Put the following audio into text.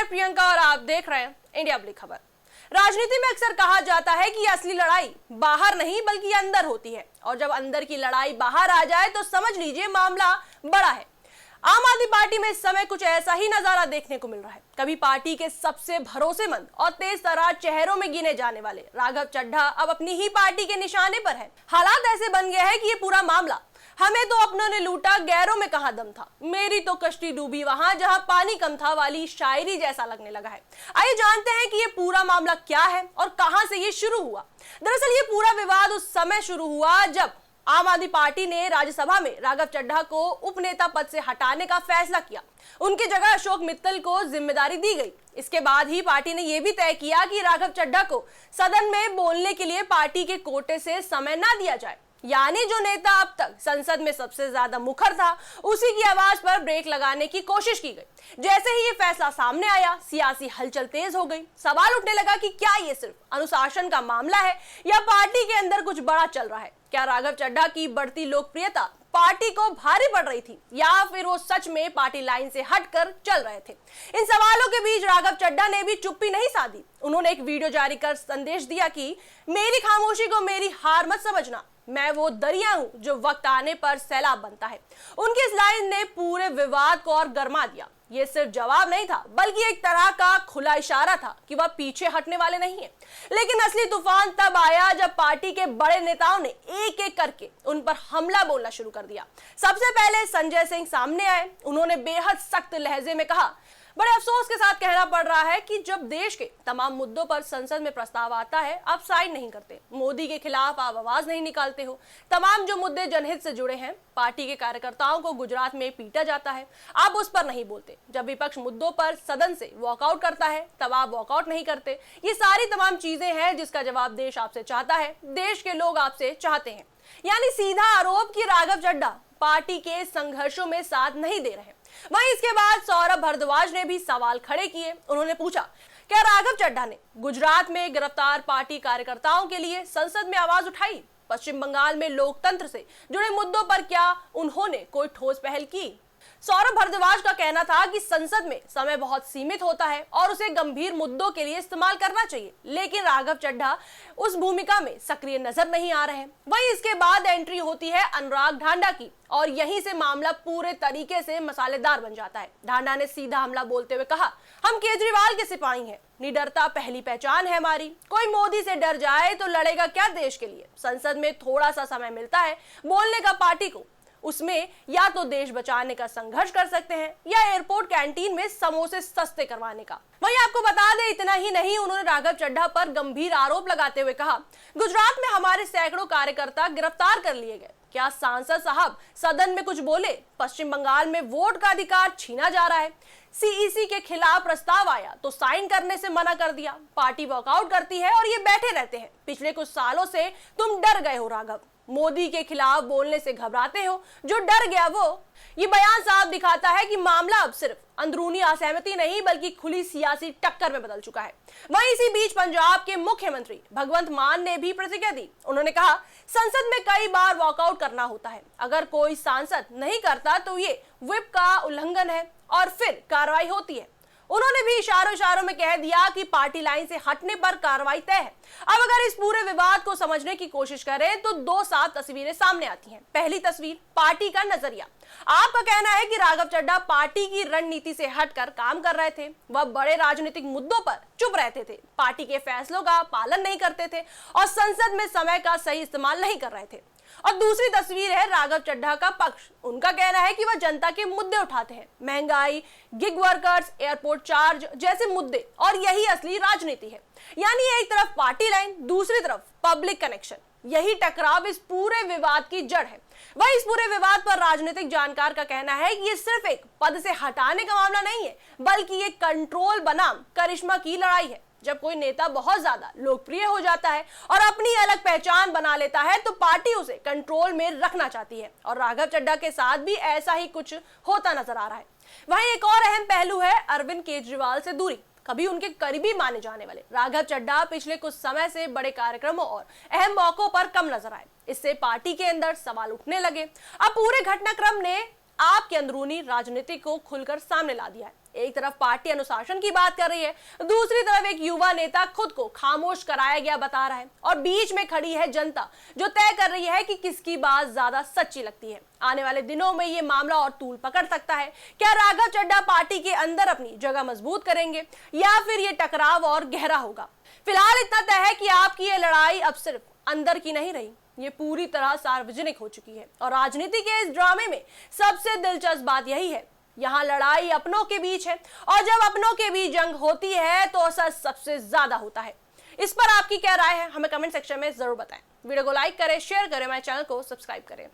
प्रियंका और आप देख रहे हैं इंडिया अपडेट खबर। राजनीति में अक्सर कहा जाता है कि असली लड़ाई बाहर नहीं बल्कि अंदर होती है, और जब अंदर की लड़ाई बाहर आ जाए तो समझ लीजिए मामला बड़ा है। आम आदमी पार्टी में इस समय कुछ ऐसा ही नजारा देखने को मिल रहा है। कभी पार्टी के सबसे भरोसेमंद और तेज तर्रार चेहरों में गिने जाने वाले राघव चड्ढा अब अपनी ही पार्टी के निशाने पर है। हालात ऐसे बन गए हैं कि ये पूरा मामला हमें तो अपनों ने लूटा, गैरों में कहां दम था, मेरी तो कश्ती डूबी वहां जहां पानी कम था वाली शायरी जैसा लगने लगा है। आइए जानते हैं कि ये पूरा मामला क्या है और कहां से ये शुरू हुआ। दरअसल ये पूरा विवाद उस समय शुरू हुआ जब आम आदमी पार्टी ने राज्यसभा में राघव चड्ढा को उपनेता पद से हटाने का फैसला किया। उनकी जगह अशोक मित्तल को जिम्मेदारी दी गई। इसके बाद ही पार्टी ने यह भी तय किया कि राघव चड्ढा को सदन में बोलने के लिए पार्टी के कोटे से समय ना दिया जाए, यानी जो नेता अब तक संसद में सबसे ज्यादा मुखर था उसी की आवाज पर ब्रेक लगाने की कोशिश की गई। जैसे ही ये फैसला सामने आया, सियासी हलचल तेज हो गई। सवाल उठने लगा कि क्या ये सिर्फ अनुशासन का मामला है या पार्टी के अंदर कुछ बड़ा चल रहा है। क्या राघव चड्ढा की बढ़ती लोकप्रियता पार्टी को भारी पड़ रही थी या फिर वो सच में पार्टी लाइन से हटकर चल रहे थे। इन सवालों के बीच राघव चड्ढा ने भी चुप्पी नहीं साधी। उन्होंने एक वीडियो जारी कर संदेश दिया कि मेरी खामोशी को मेरी हार मत समझना, मैं वो दरिया हूं जो वक्त आने पर सैलाब बनता है। उनकी इस लाइन ने पूरे विवाद को और गर्मा दिया। ये सिर्फ जवाब नहीं था बल्कि एक तरह का खुला इशारा था कि वह पीछे हटने वाले नहीं है। लेकिन असली तूफान तब आया जब पार्टी के बड़े नेताओं ने एक एक करके उन पर हमला बोलना शुरू कर दिया। सबसे पहले संजय सिंह सामने आए। उन्होंने बेहद सख्त लहजे में कहा, बड़े अफसोस के साथ कहना पड़ रहा है कि जब देश के तमाम मुद्दों पर संसद में प्रस्ताव आता है आप साइन नहीं करते, मोदी के खिलाफ आप आवाज नहीं निकालते हो। तमाम जो मुद्दे जनहित से जुड़े हैं, पार्टी के कार्यकर्ताओं को गुजरात में पीटा जाता है, आप उस पर नहीं बोलते। जब विपक्ष मुद्दों पर सदन से वॉकआउट करता है तब आप वॉकआउट नहीं करते। ये सारी तमाम चीजें हैं जिसका जवाब देश आपसे चाहता है, देश के लोग आपसे चाहते हैं। यानी सीधा आरोप कि राघव चड्ढा पार्टी के संघर्षों में साथ नहीं दे रहे। वहीं इसके बाद सौरभ भारद्वाज ने भी सवाल खड़े किए। उन्होंने पूछा, क्या राघव चड्ढा ने गुजरात में गिरफ्तार पार्टी कार्यकर्ताओं के लिए संसद में आवाज उठाई? पश्चिम बंगाल में लोकतंत्र से जुड़े मुद्दों पर क्या उन्होंने कोई ठोस पहल की? सौरभ भारद्वाज का कहना था कि संसद में समय बहुत सीमित होता है और उसे गंभीर मुद्दों के लिए इस्तेमाल करना चाहिए, लेकिन राघव चड्ढा उस भूमिका में सक्रिय नजर नहीं आ रहे हैं। वहीं इसके बाद एंट्री होती है अनुराग ढांडा की और यहीं से मामला पूरे तरीके से मसालेदार बन जाता है। ढांडा ने सीधा हमला बोलते हुए कहा, हम केजरीवाल के सिपाही हैं, निडरता पहली पहचान है हमारी। कोई मोदी से डर जाए तो लड़ेगा क्या देश के लिए? संसद में थोड़ा सा समय मिलता है बोलने का पार्टी को, उसमें या तो देश बचाने का संघर्ष कर सकते हैं या एयरपोर्ट कैंटीन में समोसे सस्ते करवाने का। वहीं आपको बता दें, इतना ही नहीं, उन्होंने राघव चड्ढा पर गंभीर आरोप लगाते हुए कहा, गुजरात में हमारे सैकड़ों कार्यकर्ता गिरफ्तार कर लिए गए, क्या सांसद साहब सदन में कुछ बोले? पश्चिम बंगाल में वोट का अधिकार छीना जा रहा है, सीईसी के खिलाफ प्रस्ताव आया तो साइन करने से मना कर दिया, पार्टी वॉकआउट करती है और ये बैठे रहते हैं। पिछले कुछ सालों से तुम डर गए हो राघव, मोदी के खिलाफ बोलने से घबराते हो, जो डर गया वो। ये बयान साफ दिखाता है कि मामला अब सिर्फ अंदरूनी असहमति नहीं बल्कि खुली सियासी टक्कर में बदल चुका है। वहीं इसी बीच पंजाब के मुख्यमंत्री भगवंत मान ने भी प्रतिक्रिया दी। उन्होंने कहा, संसद में कई बार वॉकआउट करना होता है, अगर कोई सांसद नहीं करता तो ये व्हिप का उल्लंघन है और फिर कार्रवाई होती है। उन्होंने भी इशारों में कह दिया कि पार्टी लाइन से हटने पर कार्रवाई तय है। अब अगर इस पूरे विवाद को समझने की कोशिश करें तो दो साफ तस्वीरें सामने आती हैं। पहली तस्वीर, पार्टी का नजरिया। आपका कहना है कि राघव चड्ढा पार्टी की रणनीति से हटकर काम कर रहे थे, वह बड़े राजनीतिक मुद्दों पर चुप रहते थे, पार्टी के फैसलों का पालन नहीं करते थे और संसद में समय का सही इस्तेमाल नहीं कर रहे थे। और दूसरी तस्वीर है राघव चड्ढा का पक्ष। उनका कहना है कि वह जनता के मुद्दे उठाते हैं, महंगाई, गिग वर्कर्स, एयरपोर्ट चार्ज जैसे मुद्दे, और यही असली राजनीति है। यानी एक तरफ पार्टी लाइन, दूसरी तरफ पब्लिक कनेक्शन। यही टकराव इस पूरे विवाद की जड़ है। वही इस पूरे विवाद पर राजनीतिक जानकार का कहना है कि ये सिर्फ एक पद से हटाने का मामला नहीं है बल्कि ये कंट्रोल बनाम करिश्मा की लड़ाई है। जब कोई नेता बहुत ज्यादा लोकप्रिय हो जाता है और अपनी अलग पहचान बना लेता है तो पार्टी उसे कंट्रोल में रखना चाहती है, और राघव चड्ढा के साथ भी ऐसा ही कुछ होता नजर आ रहा है। वहीं एक और अहम पहलू है अरविंद केजरीवाल से दूरी। कभी उनके करीबी माने जाने वाले राघव चड्ढा पिछले कुछ समय से बड़े कार्यक्रमों और अहम मौकों पर कम नजर आए। इससे पार्टी के अंदर सवाल उठने लगे। अब पूरे घटनाक्रम ने आपके अंदरूनी राजनीति को खुलकर सामने ला दिया है। एक तरफ पार्टी अनुशासन की बात कर रही है, दूसरी तरफ एक युवा नेता खुद को खामोश कराया गया बता रहा है, और बीच में खड़ी है जनता जो तय कर रही है कि किसकी बात ज्यादा सच्ची लगती है। आने वाले दिनों में ये मामला और तूल पकड़ सकता है। क्या राघव चड्ढा पार्टी के अंदर अपनी जगह मजबूत करेंगे या फिर ये टकराव और गहरा होगा? फिलहाल इतना तय है कि आपकी ये लड़ाई अब सिर्फ अंदर की नहीं रही, ये पूरी तरह सार्वजनिक हो चुकी है। और राजनीति के इस ड्रामे में सबसे दिलचस्प बात यही है, यहाँ लड़ाई अपनों के बीच है, और जब अपनों के बीच जंग होती है तो असर सबसे ज्यादा होता है। इस पर आपकी क्या राय है, हमें कमेंट सेक्शन में जरूर बताएं। वीडियो को लाइक करें, शेयर करें, हमारे चैनल को सब्सक्राइब करें।